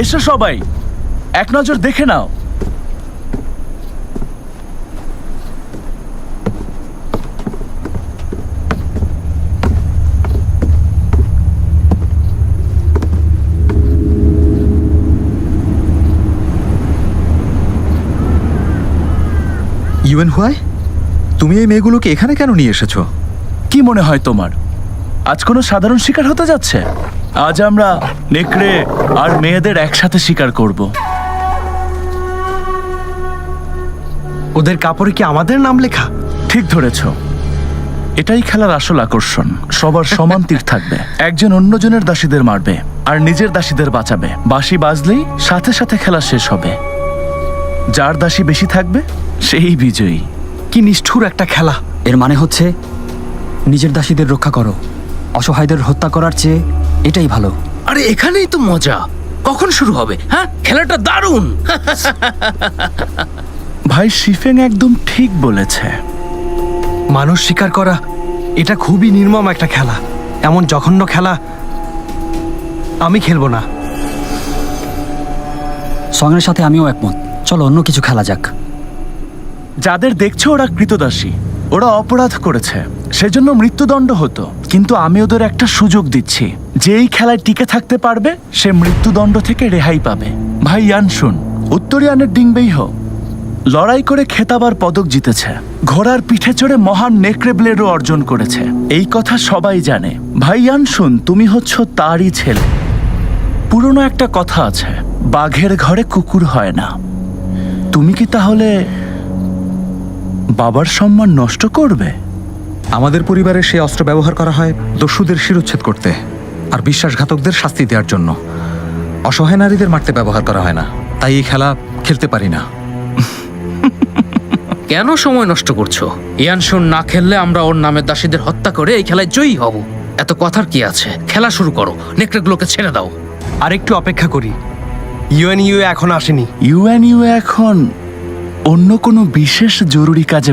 এসো সবাই, এক নজর দেখে নাও। ইউএন হুয়াই, তুমি এই মেয়েগুলোকে এখানে কেন নিয়ে এসেছো? কি মনে হয় তোমার আজ কোনো সাধারণ শিকার হতে যাচ্ছে? আজ আমরা নেকড়ে আর মেয়েদের একসাথে শিকার করব। ওদের কাপড়ে কি আমাদের নাম লেখা? ঠিক ধরেছ, এটাই খেলার আসল আকর্ষণ। সবার সমান তীর থাকবে, একজন অন্যজনের দাসীদের মারবে আর নিজের দাসীদের বাঁচাবে। বাঁশি বাজলেই সাথে সাথে খেলা শেষ হবে। যার দাসী বেশি থাকবে সেই বিজয়ী। কি নিষ্ঠুর একটা খেলা! এর মানে হচ্ছে নিজের দাসীদের রক্ষা করো, অসহায়দের হত্যা করার চেয়ে এটাই ভালো। আরে এখানেই তো মজা। কখন শুরু হবে? হ্যাঁ, খেলাটা দারুণ। ভাই শিফেং একদম ঠিক বলেছে। মানুষ শিকার করা এটা খুবই নির্মম একটা খেলা। এমন জঘন্য খেলা আমি খেলবো না। সঙ্গের সাথে আমিও একমত। চলো অন্য কিছু খেলা যাক। যাদের দেখছো ওরা কৃতদাসী, ওরা অপরাধ করেছে, সেজন্য মৃত্যুদণ্ড হতো। কিন্তু আমি ওদের একটা সুযোগ দিচ্ছি, যে এই খেলায় টিকে থাকতে পারবে সে মৃত্যুদণ্ড থেকে রেহাই পাবে। ভাই ইয়ানশুন উত্তরিয়ানের ডিংবেই হোক, লড়াই করে খেতাব আর পদক জিতেছে, ঘোড়ার পিঠে চড়ে মহান নেকড়ে ব্লেডও অর্জন করেছে। এই কথা সবাই জানে। ভাই ইয়ানশুন, তুমি হচ্ছ তারই ছেলে। পুরনো একটা কথা আছে, বাঘের ঘরে কুকুর হয় না। তুমি কি তাহলে বাবার সম্মান নষ্ট করবে? আমাদের পরিবারে সে অস্ত্র ব্যবহার করা হয় দস্যুদের শিরোচ্ছেদ করতে আর বিশ্বাসঘাতকদের শাস্তি দেওয়ার জন্য। অসহায় নারীদের মারতে ব্যবহার করা হয় না। তাই এই খেলা খেলতে পারি না। কেন সময় নষ্ট করছো? ইয়ানশুন না খেললে আমরা ওর নামে দাসীদের হত্যা করে এই খেলায় জয়ী হব। এত কথার কি আছে? খেলা শুরু করো, নেকড়েগুলোকে ছেড়ে দাও। আর একটু অপেক্ষা করি। ইউএন এখন আসেনি। ইউএনইউ এখন অন্য কোনো বিশেষ জরুরি কাজে